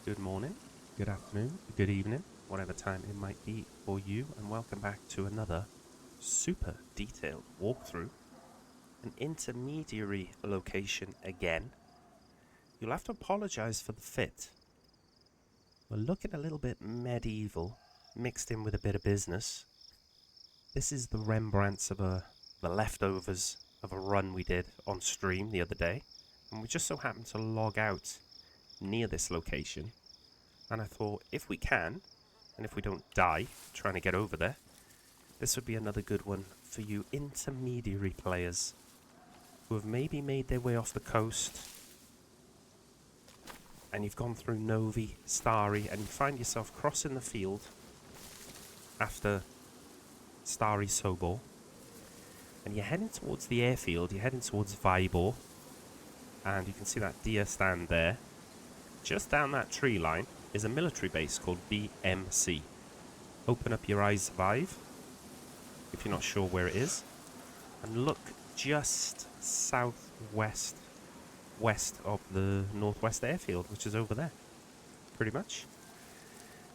Good morning, good afternoon, good evening, whatever time it might be for you, and welcome back to another super detailed walkthrough. An intermediary location again. You'll have to apologise for the fit. We're looking a little bit medieval, mixed in with a bit of business. This is the Rembrandts of the leftovers of a run we did on stream the other day, and we just so happened to log out near this location. And I thought, if we can, and if we don't die trying to get over there, this would be another good one for you intermediary players who have maybe made their way off the coast and you've gone through Novi, Starry, and you find yourself crossing the field after Starry Sobor, and you're heading towards the airfield, you're heading towards Vybor, and you can see that deer stand there. Just down that tree line is a military base called V.M.C. Open up your eyes Vive, if you're not sure where it is, and look just southwest west of the Northwest Airfield, which is over there, pretty much.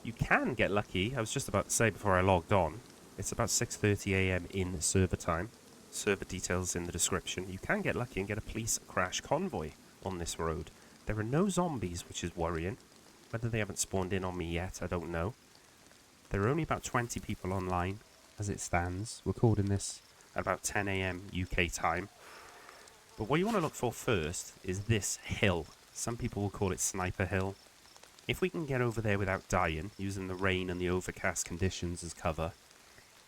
You can get lucky. I was just about to say before I logged on, it's about 6:30 a.m. in server time. Server details in the description. You can get lucky and get a police crash convoy on this road. There are no zombies, which is worrying. Whether they haven't spawned in on me yet, I don't know. There are only about 20 people online as it stands. Recording this at about 10 a.m. UK time. But what you want to look for first is this hill. Some people will call it Sniper Hill. If we can get over there without dying, using the rain and the overcast conditions as cover,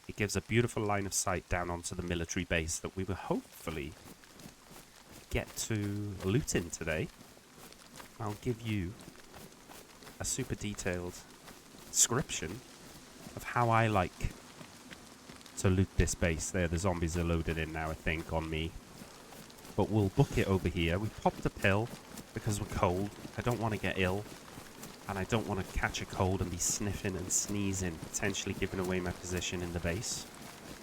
it gives a beautiful line of sight down onto the military base that we will hopefully get to loot in today. I'll give you a super detailed description of how I like to loot this base. There, the zombies are loaded in now, I think, on me. But we'll book it over here. We popped a pill because we're cold. I don't want to get ill. And I don't want to catch a cold and be sniffing and sneezing, potentially giving away my position in the base.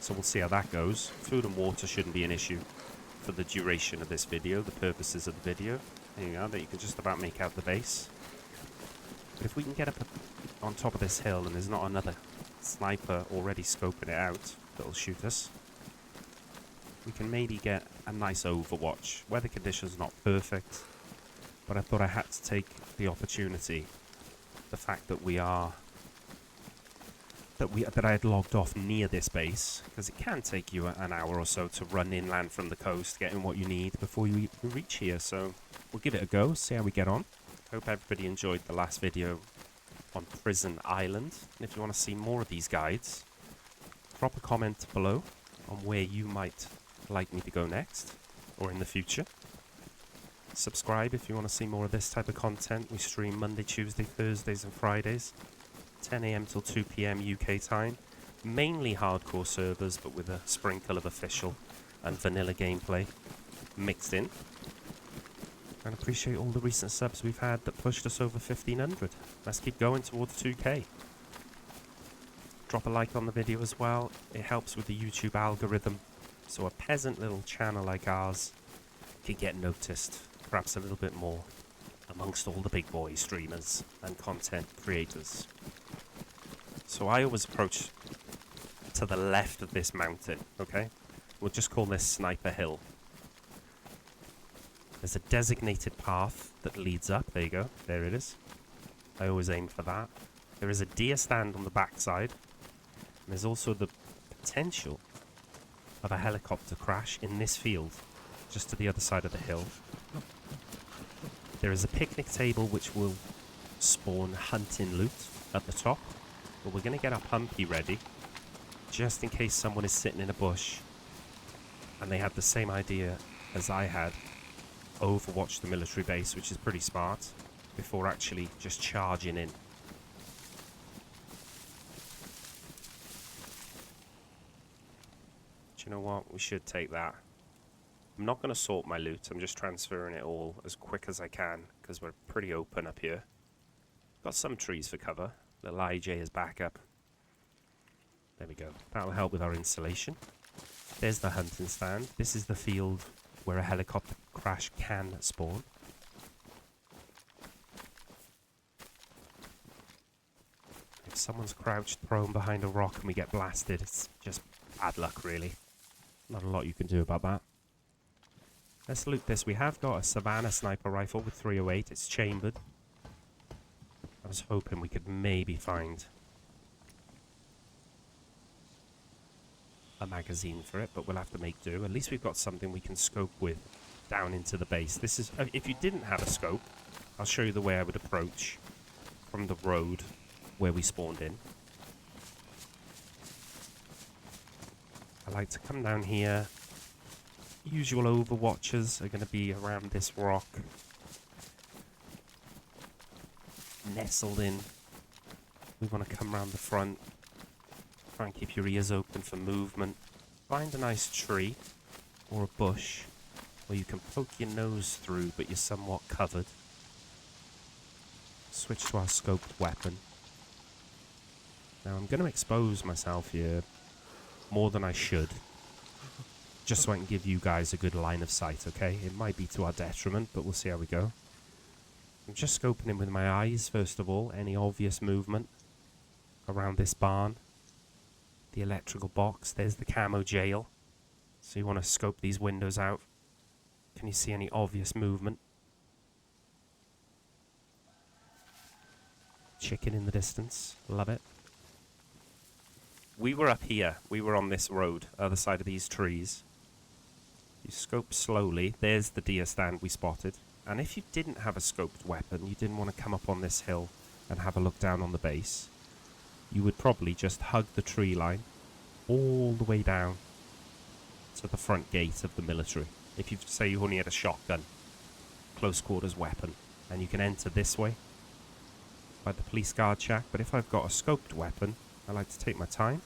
So we'll see how that goes. Food and water shouldn't be an issue for the duration of this video, the purposes of the video. There you go, that you can just about make out the base. But if we can get up on top of this hill and there's not another sniper already scoping it out that'll shoot us, we can maybe get a nice overwatch. Weather conditions not perfect, but I thought I had to take the opportunity. The fact that that I had logged off near this base, because it can take you an hour or so to run inland from the coast, getting what you need before you reach here. So we'll give it a go, see how we get on. Hope everybody enjoyed the last video on Prison Island. And if you want to see more of these guides, drop a comment below on where you might like me to go next, or in the future. Subscribe if you want to see more of this type of content. We stream Monday, Tuesday, Thursdays and Fridays, 10 a.m. till 2 p.m. UK time. Mainly hardcore servers, but with a sprinkle of official and vanilla gameplay mixed in. And appreciate all the recent subs we've had that pushed us over 1,500. Let's keep going towards 2k. Drop a like on the video as well. It helps with the YouTube algorithm, so a peasant little channel like ours can get noticed, perhaps a little bit more, amongst all the big boy streamers and content creators. So I always approach to the left of this mountain, okay? We'll just call this Sniper Hill. There's a designated path that leads up. There you go. There it is. I always aim for that. There is a deer stand on the backside. And there's also the potential of a helicopter crash in this field, just to the other side of the hill. There is a picnic table which will spawn hunting loot at the top, but we're going to get our pumpy ready, just in case someone is sitting in a bush and they had the same idea as I had, overwatch the military base, which is pretty smart, before actually just charging in. Do you know what? We should take that. I'm not going to sort my loot. I'm just transferring it all as quick as I can, because we're pretty open up here. Got some trees for cover. Little IJ is back up. There we go. That'll help with our insulation. There's the hunting stand. This is the field where a helicopter crash can spawn. someone's crouched prone behind a rock and we get blasted, it's just bad luck, really. Not a lot you can do about that. Let's loot this. We have got a Savannah sniper rifle with 308. It's chambered. I was hoping we could maybe find a magazine for it, but we'll have to make do. At least we've got something we can scope with down into the base. This is, if you didn't have a scope, I'll show you the way I would approach from the road where we spawned in. I like to come down here. Usual overwatchers are going to be around this rock, nestled in. We want to come around the front. Try and keep your ears open for movement. Find a nice tree or a bush where you can poke your nose through but you're somewhat covered. Switch to our scoped weapon. Now I'm going to expose myself here more than I should, just so I can give you guys a good line of sight, okay? It might be to our detriment, but we'll see how we go. I'm just scoping in with my eyes, first of all. Any obvious movement around this barn. The electrical box. There's the camo jail. So you want to scope these windows out. Can you see any obvious movement? Chicken in the distance. Love it. We were up here. We were on this road, other side of these trees. You scope slowly. There's the deer stand we spotted. And if you didn't have a scoped weapon, you didn't want to come up on this hill and have a look down on the base, you would probably just hug the tree line all the way down to the front gate of the military. If you say you only had a shotgun, close quarters weapon, and you can enter this way by the police guard shack. But if I've got a scoped weapon, I like to take my time.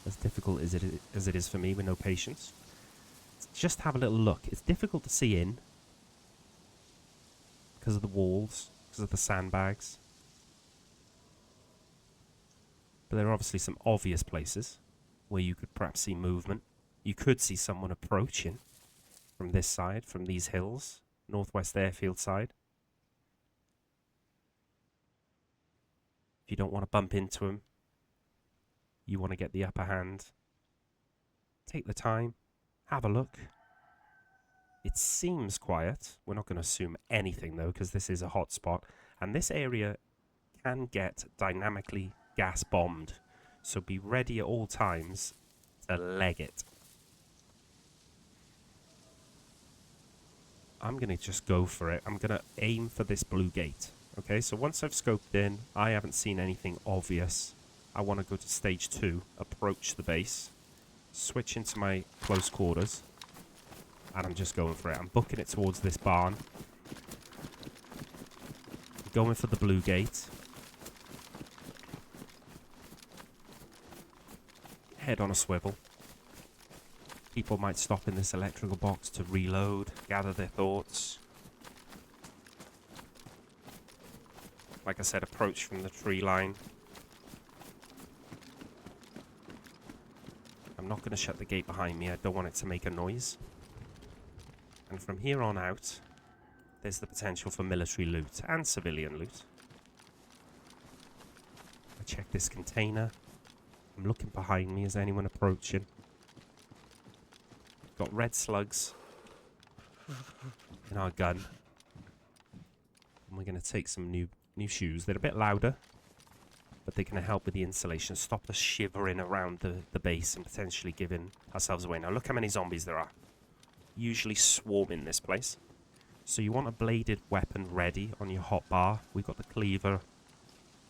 As difficult as it is for me with no patience. Just have a little look. It's difficult to see in because of the walls, because of the sandbags. But there are obviously some obvious places where you could perhaps see movement. You could see someone approaching from this side, from these hills, northwest Airfield side. If you don't want to bump into him, you want to get the upper hand, take the time, have a look. It seems quiet. We're not going to assume anything though, because this is a hot spot, and this area can get dynamically gas bombed, so be ready at all times to leg it. I'm going to just go for it. I'm going to aim for this blue gate. Okay, so once I've scoped in, I haven't seen anything obvious. I want to go to stage 2, approach the base, switch into my close quarters, and I'm just going for it. I'm booking it towards this barn. Going for the blue gate. Head on a swivel. People might stop in this electrical box to reload, gather their thoughts. Like I said, approach from the tree line. I'm not going to shut the gate behind me. I don't want it to make a noise. And from here on out, there's the potential for military loot and civilian loot. I check this container. I'm looking behind me. Is anyone approaching? Got red slugs in our gun. And we're going to take some new shoes. They're a bit louder, but they're going to help with the insulation. Stop the shivering around the base and potentially giving ourselves away. Now look how many zombies there are. Usually swarming this place. So you want a bladed weapon ready on your hotbar. We've got the cleaver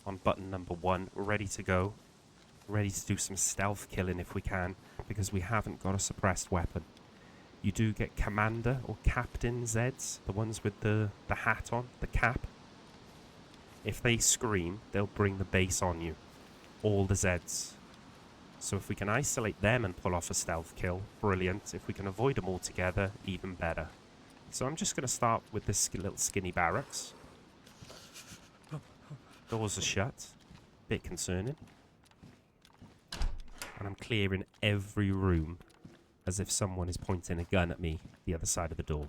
on button number 1, ready to go. Ready to do some stealth killing if we can, because we haven't got a suppressed weapon. You do get commander or captain Zeds, the ones with the hat on, the cap. If they scream, they'll bring the base on you. All the Zeds. So if we can isolate them and pull off a stealth kill, brilliant. If we can avoid them altogether, even better. So I'm just going to start with this little skinny barracks. Doors are shut. Bit concerning. And I'm clearing every room as if someone is pointing a gun at me the other side of the door.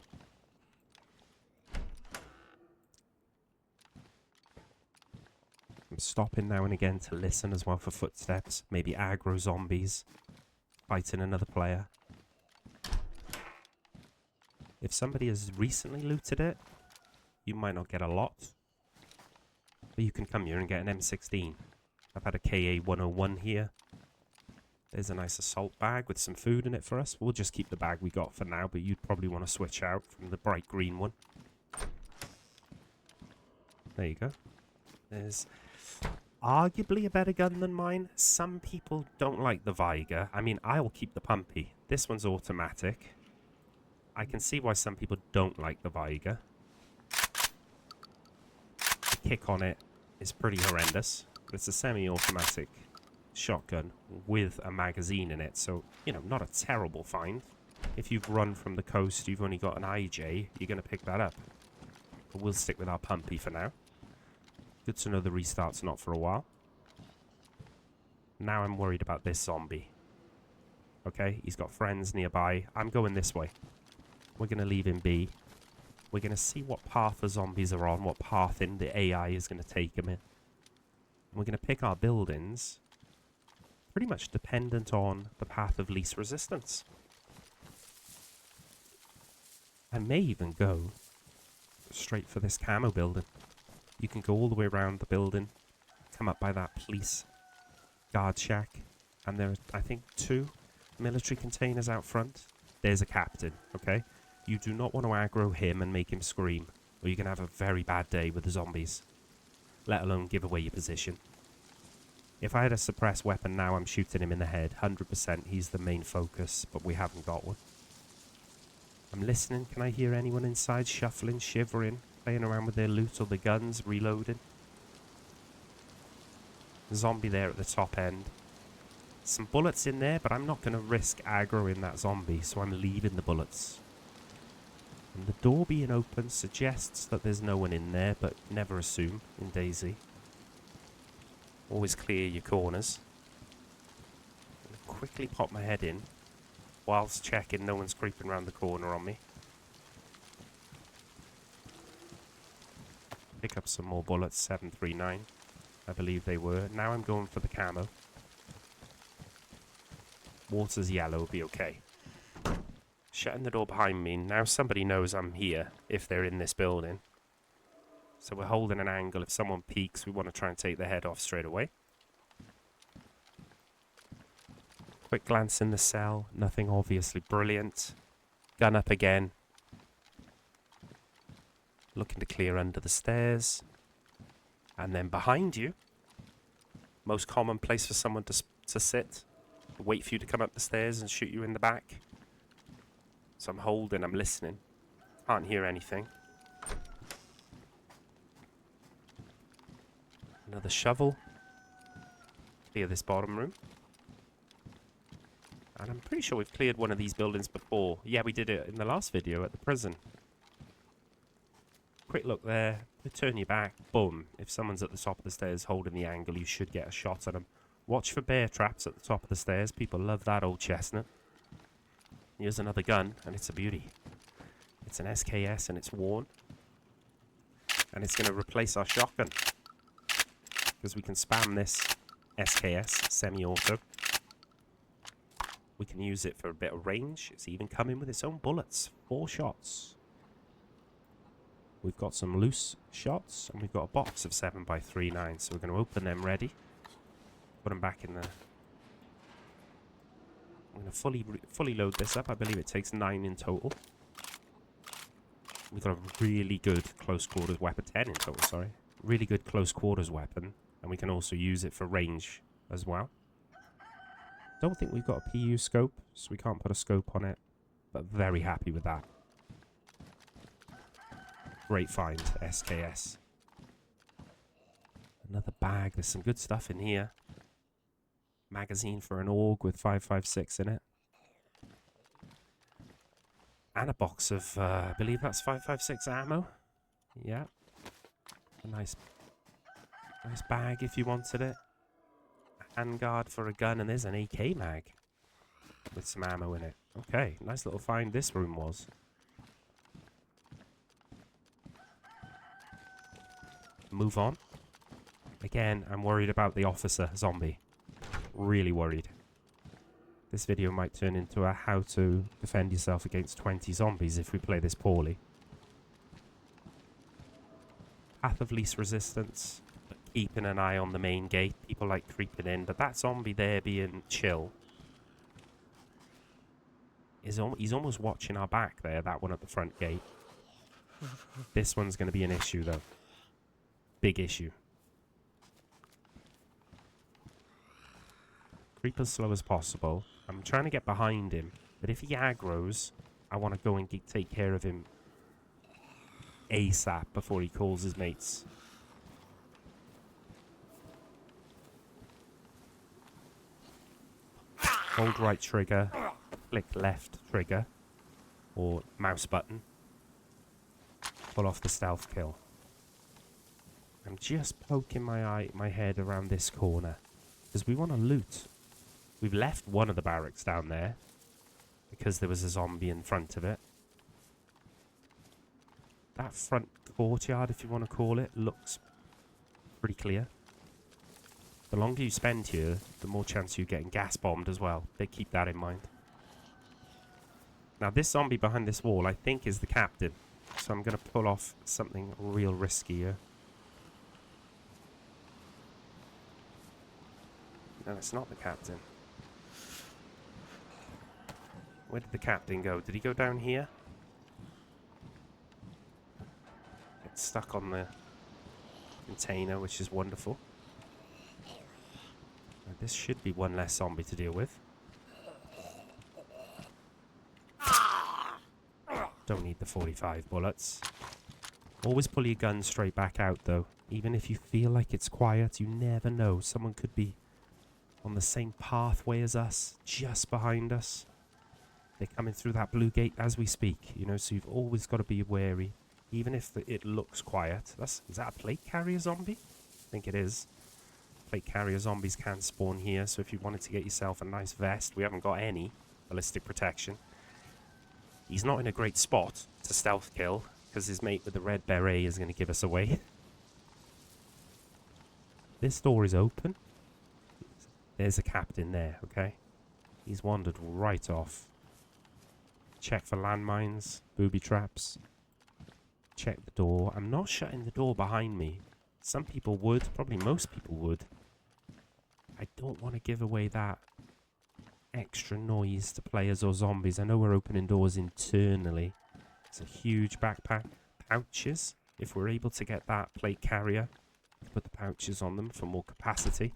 I'm stopping now and again to listen as well for footsteps. Maybe aggro zombies fighting another player. If somebody has recently looted it, you might not get a lot. But you can come here and get an M16. I've had a KA-101 here. There's a nice assault bag with some food in it for us. We'll just keep the bag we got for now, but you'd probably want to switch out from the bright green one. There you go. There's arguably a better gun than mine. Some people don't like the Vybor. I mean, I'll keep the pumpy. This one's automatic. I can see why some people don't like the Vybor. The kick on it is pretty horrendous. But it's a semi-automatic shotgun with a magazine in it. So, you know, not a terrible find. If you've run from the coast, you've only got an IJ, you're going to pick that up. But we'll stick with our pumpy for now. Good to know the restart's not for a while. Now I'm worried about this zombie. Okay, he's got friends nearby. I'm going this way. We're going to leave him be. We're going to see what path the zombies are on, what path in the AI is going to take them in. We're going to pick our buildings pretty much dependent on the path of least resistance. I may even go straight for this camo building. You can go all the way around the building, come up by that police guard shack, and there are, I think, 2 military containers out front. There's a captain, okay? You do not want to aggro him and make him scream, or you're going to have a very bad day with the zombies, let alone give away your position. If I had a suppressed weapon now, I'm shooting him in the head. 100%, he's the main focus, but we haven't got one. I'm listening. Can I hear anyone inside shuffling, shivering, playing around with their loot or their guns, reloading? Zombie there at the top end. Some bullets in there, but I'm not going to risk aggroing that zombie, so I'm leaving the bullets. And the door being open suggests that there's no one in there, but never assume in DayZ. Always clear your corners. I'm going to quickly pop my head in whilst checking no one's creeping around the corner on me. Pick up some more bullets, 739. I believe they were. Now I'm going for the camo. Water's yellow will be okay. Shutting the door behind me. Now somebody knows I'm here if they're in this building. So we're holding an angle. If someone peeks, we want to try and take their head off straight away. Quick glance in the cell. Nothing obviously brilliant. Gun up again. Looking to clear under the stairs. And then behind you. Most common place for someone to sit. Wait for you to come up the stairs and shoot you in the back. So I'm holding, I'm listening. Can't hear anything. Another shovel. Clear this bottom room. And I'm pretty sure we've cleared one of these buildings before. Yeah, we did it in the last video at the prison. Quick look there. Turn your back. Boom. If someone's at the top of the stairs holding the angle, you should get a shot at them. Watch for bear traps at the top of the stairs. People love that old chestnut. Here's another gun, and it's a beauty. It's an SKS, and it's worn. And it's going to replace our shotgun. Because we can spam this SKS, semi-auto. We can use it for a bit of range. It's even coming with its own bullets. 4 shots. We've got some loose shots, and we've got a box of 7x39, so we're going to open them ready. Put them back in the... I'm going to fully load this up. I believe it takes 9 in total. We've got a really good close quarters weapon. 10 in total, sorry. Really good close quarters weapon. And we can also use it for range as well. Don't think we've got a PU scope, so we can't put a scope on it. But very happy with that. Great find, SKS. Another bag. There's some good stuff in here. Magazine for an AUG with 5.56 in it. And a box of, I believe that's 5.56 ammo. Yeah. A nice bag if you wanted it. A handguard for a gun, and there's an AK mag with some ammo in it. Okay, nice little find this room was. Move on. Again, I'm worried about the officer zombie. Really worried. This video might turn into a how to defend yourself against 20 zombies if we play this poorly. Path of least resistance. But keeping an eye on the main gate. People like creeping in. But that zombie there being chill. He's almost watching our back there. That one at the front gate. This one's going to be an issue though. Big issue. Creep as slow as possible. I'm trying to get behind him. But if he aggroes, I want to go and take care of him ASAP before he calls his mates. Hold right trigger. Click left trigger. Or mouse button. Pull off the stealth kill. I'm just poking my head around this corner. Because we want to loot. We've left one of the barracks down there. Because there was a zombie in front of it. That front courtyard, if you want to call it, looks pretty clear. The longer you spend here, the more chance you're getting gas bombed as well. They keep that in mind. Now this zombie behind this wall, I think is the captain. So I'm going to pull off something real risky here. No, it's not the captain. Where did the captain go? Did he go down here? It's stuck on the container, which is wonderful. Now, this should be one less zombie to deal with. Don't need the 45 bullets. Always pull your gun straight back out though. Even if you feel like it's quiet, you never know. Someone could be on the same pathway as us, just behind us. They're coming through that blue gate as we speak, you know, so you've always got to be wary. Even if it looks quiet. Is that a plate carrier zombie? I think it is. Plate carrier zombies can spawn here, so if you wanted to get yourself a nice vest, we haven't got any ballistic protection. He's not in a great spot to stealth kill, because his mate with the red beret is going to give us away. This door is open. There's a captain there, okay? He's wandered right off. Check for landmines, booby traps. Check the door. I'm not shutting the door behind me. Some people would, probably most people would. I don't want to give away that extra noise to players or zombies. I know we're opening doors internally. It's a huge backpack. Pouches. If we're able to get that plate carrier, put the pouches on them for more capacity.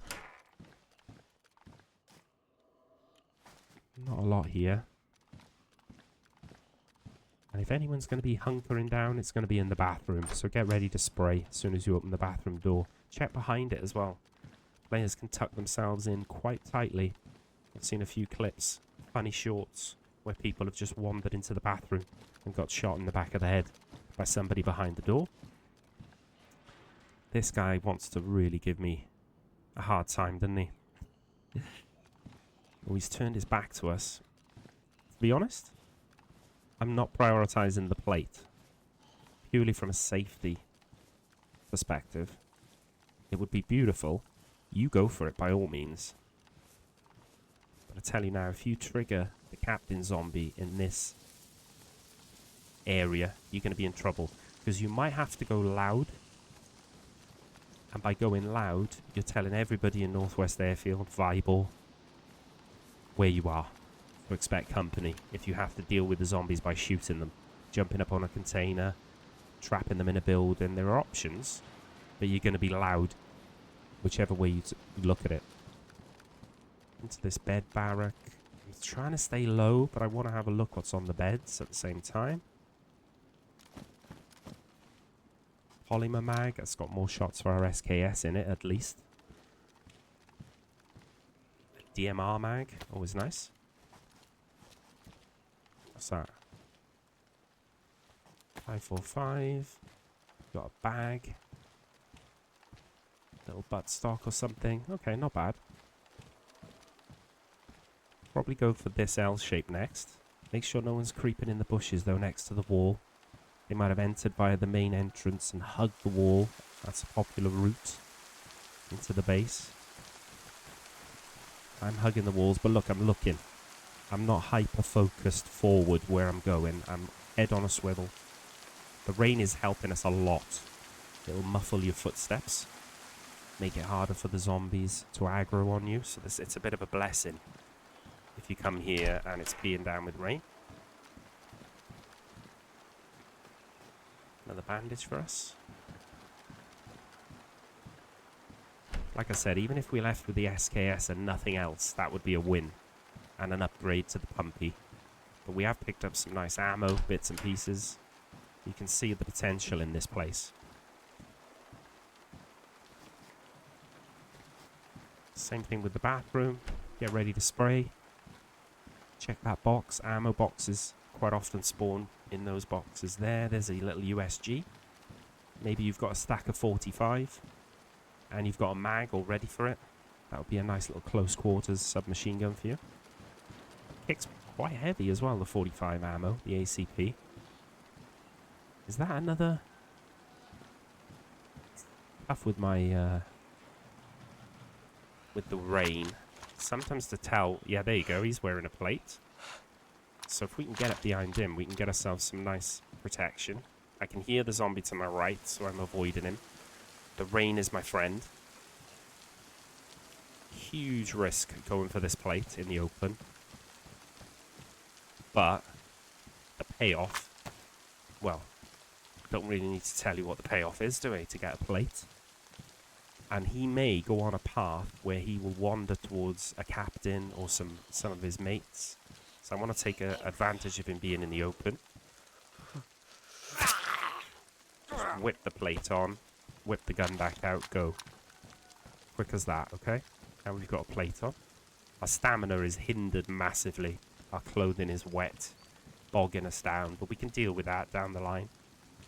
Not a lot here. And if anyone's going to be hunkering down, it's going to be in the bathroom. So get ready to spray as soon as you open the bathroom door. Check behind it as well. Players can tuck themselves in quite tightly. I've seen a few clips, funny shorts, where people have just wandered into the bathroom and got shot in the back of the head by somebody behind the door. This guy wants to really give me a hard time, doesn't he? Oh, he's turned his back to us. To be honest, I'm not prioritizing the plate. Purely from a safety perspective. It would be beautiful. You go for it by all means. But I tell you now, if you trigger the captain zombie in this area, you're going to be in trouble. Because you might have to go loud. And by going loud, you're telling everybody in Northwest Airfield, Vybor, where you are. To expect company if you have to deal with the zombies by shooting them, jumping up on a container, trapping them in a building. There are options, but you're going to be loud, whichever way you look at it. Into this bed barrack. I'm trying to stay low, but I want to have a look what's on the beds at the same time. Polymer mag. That's got more shots for our SKS in it, at least. DMR mag. Always nice. What's that? 545. Got a bag. Little buttstock or something. Okay, not bad. Probably go for this L shape next. Make sure no one's creeping in the bushes though next to the wall. They might have entered via the main entrance and hugged the wall. That's a popular route. into the base. I'm hugging the walls, but look, I'm looking. I'm not hyper-focused forward where I'm going. I'm head on a swivel. The rain is helping us a lot. It'll muffle your footsteps, make it harder for the zombies to aggro on you. So it's a bit of a blessing if you come here and it's peeing down with rain. Another bandage for us. Like I said, even if we left with the SKS and nothing else, that would be a win. And an upgrade to the pumpy. But we have picked up some nice ammo, bits and pieces. You can see the potential in this place. Same thing with the bathroom. Get ready to spray. Check that box. Ammo boxes quite often spawn in those boxes there. There's a little USG. Maybe you've got a stack of 45 and you've got a mag all ready for it. That would be a nice little close quarters submachine gun for you. Kicks quite heavy as well, the 45 ammo, the ACP. Is that another? Tough with my with the rain. Sometimes to tell. Yeah, there you go. He's wearing a plate. So if we can get up behind him, we can get ourselves some nice protection. I can hear the zombie to my right, so I'm avoiding him. The rain is my friend. Huge risk going for this plate in the open. But the payoff, well, don't really need to tell you what the payoff is, do I, to get a plate? And he may go on a path where he will wander towards a captain or some of his mates. So I want to take advantage of him being in the open. Just whip the plate on, whip the gun back out, go. Quick as that, okay? Now we've got a plate on. Our stamina is hindered massively. Our clothing is wet, bogging us down, but we can deal with that down the line.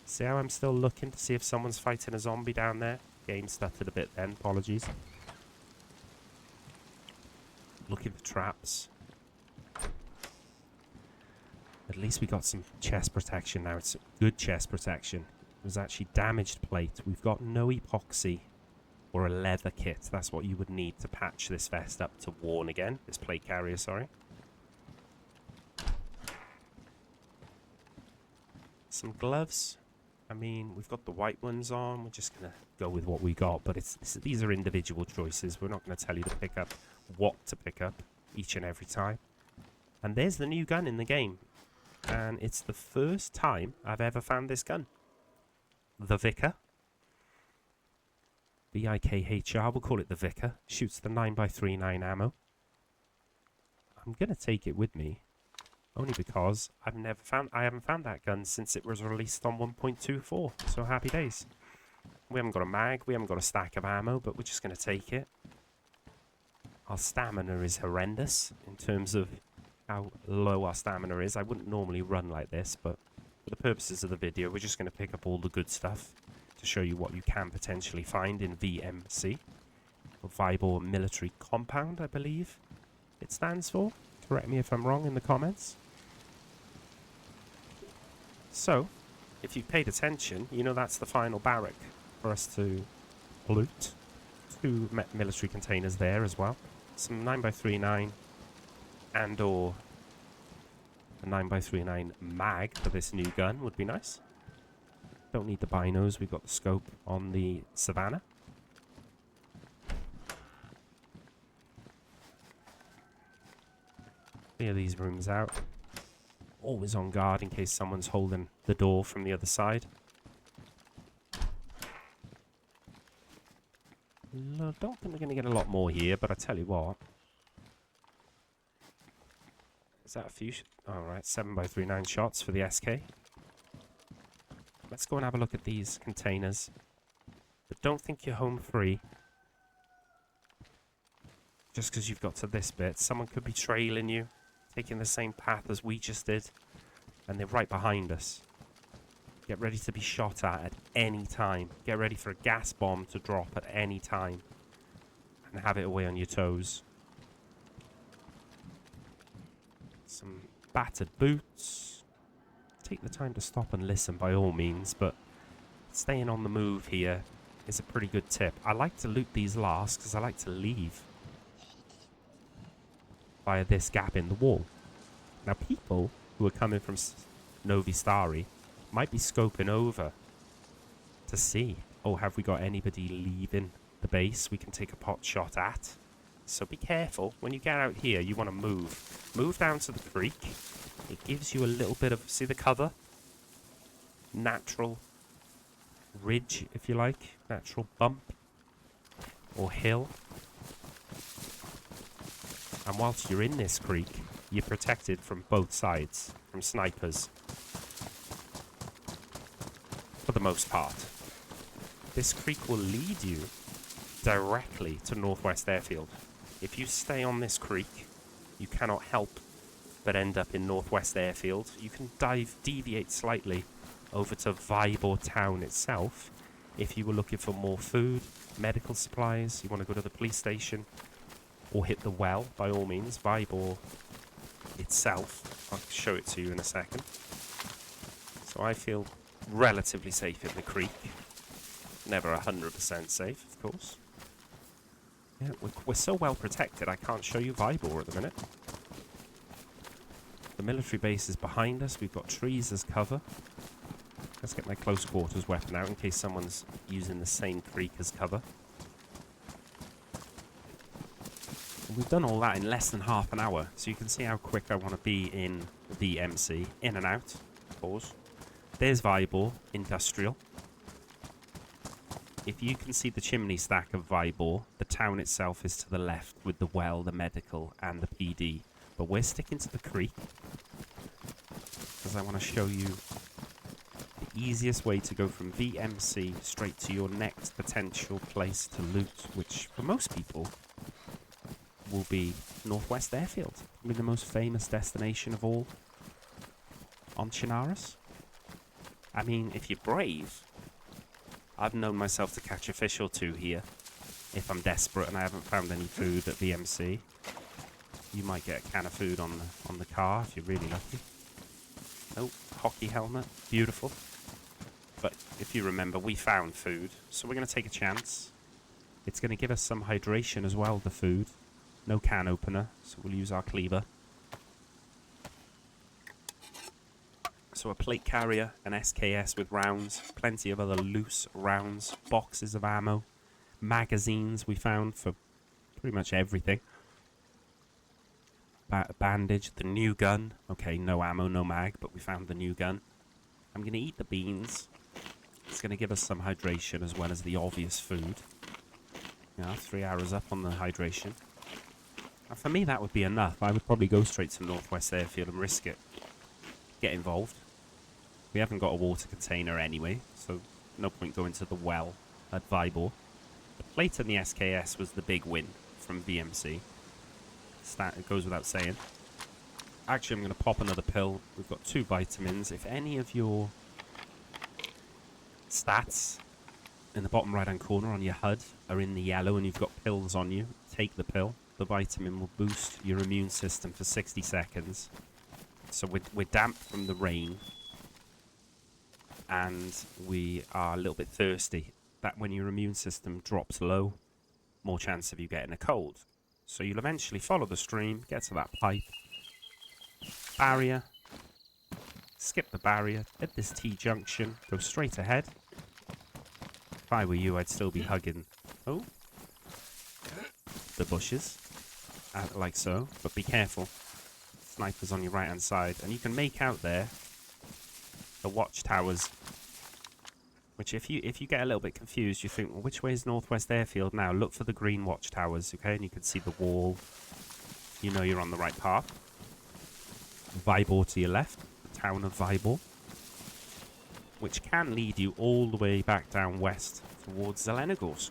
See how I'm still looking to see if someone's fighting a zombie down there? Game stuttered a bit then, apologies. Looking for traps. At least we got some chest protection now. It's good chest protection. It was actually damaged plate. We've got no epoxy or a leather kit. That's what you would need to patch this vest up to worn again. This plate carrier, sorry. Some gloves. I mean, we've got the white ones on. We're just going to go with what we got. But these are individual choices. We're not going to tell you to pick up what to pick up each and every time. And there's the new gun in the game. And it's the first time I've ever found this gun. The Vicar. V-I-K-H-R. We'll call it the Vicar. Shoots the 9x39 ammo. I'm going to take it with me. Only because I haven't found that gun since it was released on 1.24. So happy days. We haven't got a mag, we haven't got a stack of ammo, but we're just going to take it. Our stamina is horrendous in terms of how low our stamina is. I wouldn't normally run like this, but for the purposes of the video, we're just going to pick up all the good stuff to show you what you can potentially find in V.M.C. or Vybor Military Compound, I believe it stands for. Correct me if I'm wrong in the comments. So, if you've paid attention, you know that's the final barrack for us to loot. 2 military containers there as well. Some 9x39 and or a 9x39 mag for this new gun would be nice. Don't need the binos, we've got the scope on the Savannah. Clear these rooms out. Always on guard in case someone's holding the door from the other side. No, don't think we're going to get a lot more here, but I tell you what. Is that a few? Alright, 7x39 shots for the SK. Let's go and have a look at these containers. But don't think you're home free. Just because you've got to this bit. Someone could be trailing you, taking the same path as we just did. And they're right behind us. Get ready to be shot at any time. Get ready for a gas bomb to drop at any time. And have it away on your toes. Some battered boots. Take the time to stop and listen by all means, but staying on the move here is a pretty good tip. I like to loot these last because I like to leave via this gap in the wall. Now, people who are coming from Novi Stari might be scoping over to see, oh, have we got anybody leaving the base we can take a pot shot at? So be careful. When you get out here, you want to move. Move down to the creek. It gives you a little bit of, see the cover? Natural ridge, if you like. Natural bump or hill. And whilst you're in this creek, you're protected from both sides, from snipers. For the most part. This creek will lead you directly to Northwest Airfield. If you stay on this creek, you cannot help but end up in Northwest Airfield. You can deviate slightly over to Vybor town itself. If you were looking for more food, medical supplies, you want to go to the police station, or hit the well, by all means. Vybor itself, I'll show it to you in a second. So I feel relatively safe in the creek. Never 100% safe, of course. Yeah, we're so well protected, I can't show you Vybor at the minute. The military base is behind us. We've got trees as cover. Let's get my close quarters weapon out in case someone's using the same creek as cover. And we've done all that in less than half an hour, so you can see how quick I want to be in V.M.C. In and out. Pause. There's Vybor, industrial. If you can see the chimney stack of Vybor, the town itself is to the left with the well, the medical, and the PD. But we're sticking to the creek because I want to show you the easiest way to go from V.M.C. straight to your next potential place to loot, which for most people will be Northwest Airfield. Probably the most famous destination of all on Chernarus. I mean, if you're brave, I've known myself to catch a fish or two here. If I'm desperate and I haven't found any food at V.M.C., you might get a can of food on the car if you're really lucky. Oh, hockey helmet. Beautiful. But if you remember, we found food, so we're going to take a chance. It's going to give us some hydration as well, the food. No can opener, so we'll use our cleaver. So a plate carrier, an SKS with rounds, plenty of other loose rounds, boxes of ammo, magazines we found for pretty much everything. Bandage, the new gun. Okay, no ammo, no mag, but we found the new gun. I'm going to eat the beans. It's going to give us some hydration as well as the obvious food. Yeah, 3 hours up on the hydration. Now, for me, that would be enough. I would probably go straight to Northwest Airfield and risk it. Get involved. We haven't got a water container anyway, so no point going to the well at Vybor. The plate and the SKS was the big win from V.M.C. It goes without saying. Actually, I'm going to pop another pill. We've got 2 vitamins. If any of your stats in the bottom right-hand corner on your HUD are in the yellow and you've got pills on you, take the pill. The vitamin will boost your immune system for 60 seconds. So we're damp from the rain. And we are a little bit thirsty. That when your immune system drops low, more chance of you getting a cold. So you'll eventually follow the stream, get to that pipe, barrier, skip the barrier, hit this T-junction, go straight ahead. If I were you, I'd still be hugging, the bushes, like so, but be careful. Snipers on your right-hand side, and you can make out there the watchtowers, which if you get a little bit confused, you think, well, which way is Northwest Airfield now? Look for the green watchtowers, okay? And you can see the wall. You know you're on the right path. Vybor to your left, the town of Vybor, which can lead you all the way back down west towards Zelenogorsk.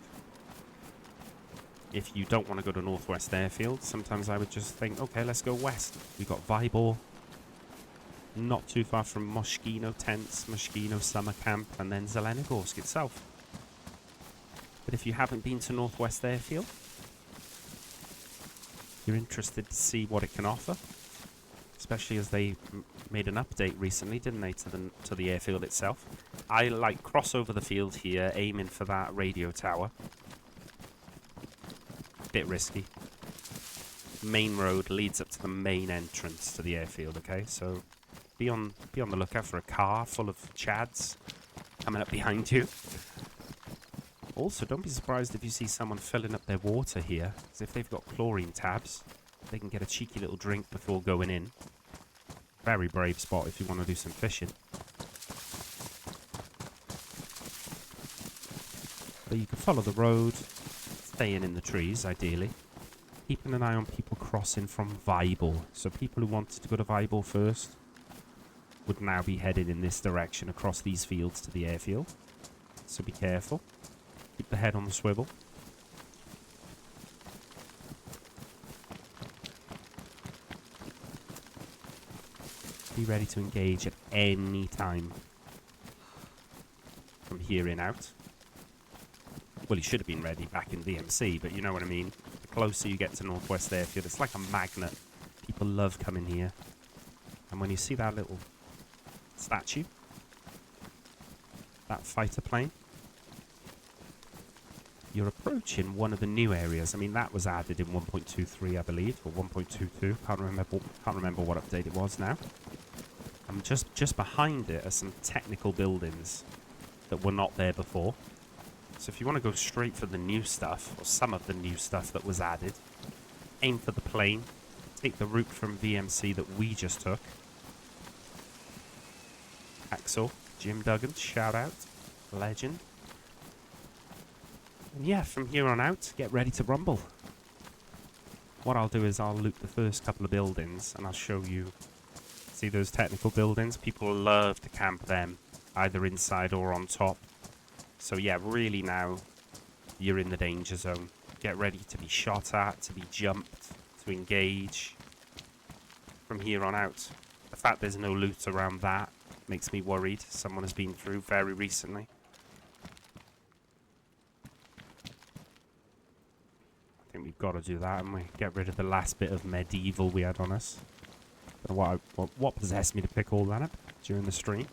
If you don't want to go to Northwest Airfield, sometimes I would just think, okay, let's go west. We've got Vybor, not too far from Moschino tents, Moschino summer camp, and then Zelenogorsk itself. But if you haven't been to Northwest Airfield, you're interested to see what it can offer, it's especially as they made an update recently, didn't they, to the airfield itself. I like cross over the field here, aiming for that radio tower. Bit risky. Main road leads up to the main entrance to the airfield, okay? So be on the lookout for a car full of chads coming up behind you. Also, don't be surprised if you see someone filling up their water here, because if they've got chlorine tabs, they can get a cheeky little drink before going in. Very brave spot if you want to do some fishing. But you can follow the road, staying in the trees, ideally. Keeping an eye on people crossing from Vybor. So people who wanted to go to Vybor first would now be headed in this direction across these fields to the airfield. So be careful. Keep the head on the swivel. Be ready to engage at any time from here in out. Well, he should have been ready back in V.M.C, but you know what I mean. The closer you get to Northwest Airfield, it's like a magnet. People love coming here. And when you see that little statue, that fighter plane, you're approaching one of the new areas. I mean, that was added in 1.23, I believe, or 1.22. Can't remember what update it was now. And just behind it are some technical buildings that were not there before. So if you want to go straight for the new stuff, or some of the new stuff that was added, aim for the plane. Take the route from V.M.C that we just took. Axel, Jim Duggan, shout out, legend. And yeah, from here on out, get ready to rumble. What I'll do is I'll loot the first couple of buildings and I'll show you. See those technical buildings? People love to camp them, either inside or on top. So yeah, really now, you're in the danger zone. Get ready to be shot at, to be jumped, to engage. From here on out. The fact there's no loot around that makes me worried. Someone has been through very recently. I think we've got to do that, and we get rid of the last bit of medieval we had on us. Don't know what possessed me to pick all that up during the stream.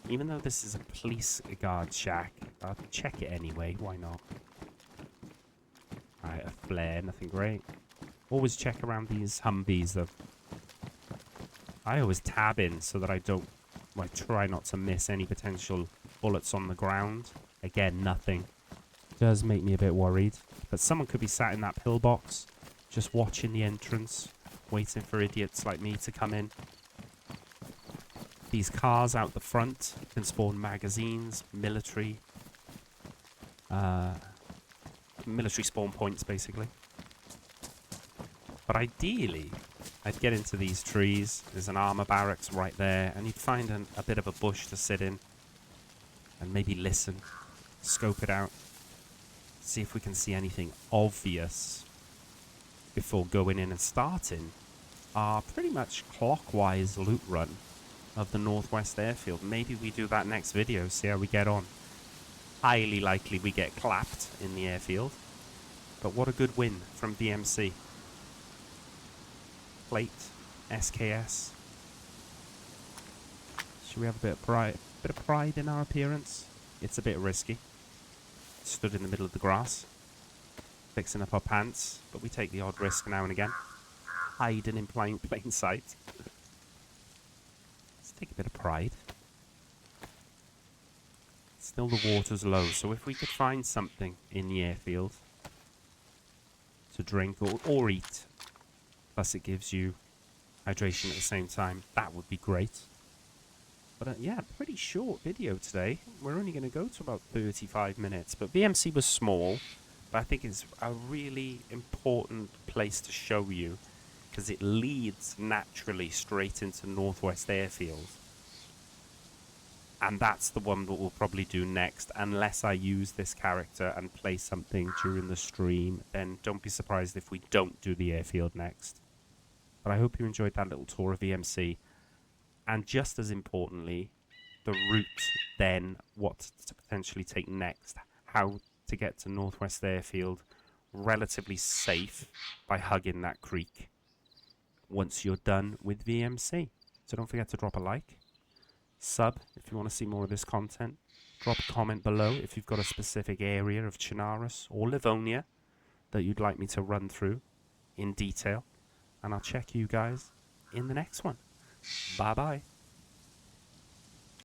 Even though this is a police guard shack, I'll check it anyway. Why not? Alright, a flare, nothing great. Always check around these Humvees, though. I always tab in so that I try not to miss any potential bullets on the ground. Again, nothing. Does make me a bit worried. But someone could be sat in that pillbox, just watching the entrance, waiting for idiots like me to come in. These cars out the front can spawn magazines, military spawn points, basically. But ideally, I'd get into these trees. There's an armor barracks right there, and you'd find a bit of a bush to sit in and maybe listen, scope it out, see if we can see anything obvious before going in and starting our pretty much clockwise loot run of the Northwest Airfield. Maybe we do that next video, see how we get on. Highly likely we get clapped in the airfield, but what a good win from V.M.C. Plate, SKS. Should we have a bit of pride in our appearance? It's a bit risky. Stood in the middle of the grass, fixing up our pants, but we take the odd risk now and again. Hiding in plain sight. Let's take a bit of pride. Still the water's low, so if we could find something in the airfield to drink or eat, plus it gives you hydration at the same time, that would be great. But yeah, pretty short video today. We're only going to go to about 35 minutes. But V.M.C was small, but I think it's a really important place to show you because it leads naturally straight into Northwest Airfield. And that's the one that we'll probably do next, unless I use this character and play something during the stream. Then don't be surprised if we don't do the airfield next. But I hope you enjoyed that little tour of V.M.C. And just as importantly, the route then, what to potentially take next, how to get to Northwest Airfield relatively safe by hugging that creek. once you're done with V.M.C. So don't forget to drop a like, sub if you want to see more of this content, drop a comment below if you've got a specific area of Chernarus or Livonia that you'd like me to run through in detail, and I'll check you guys in the next one. Bye bye.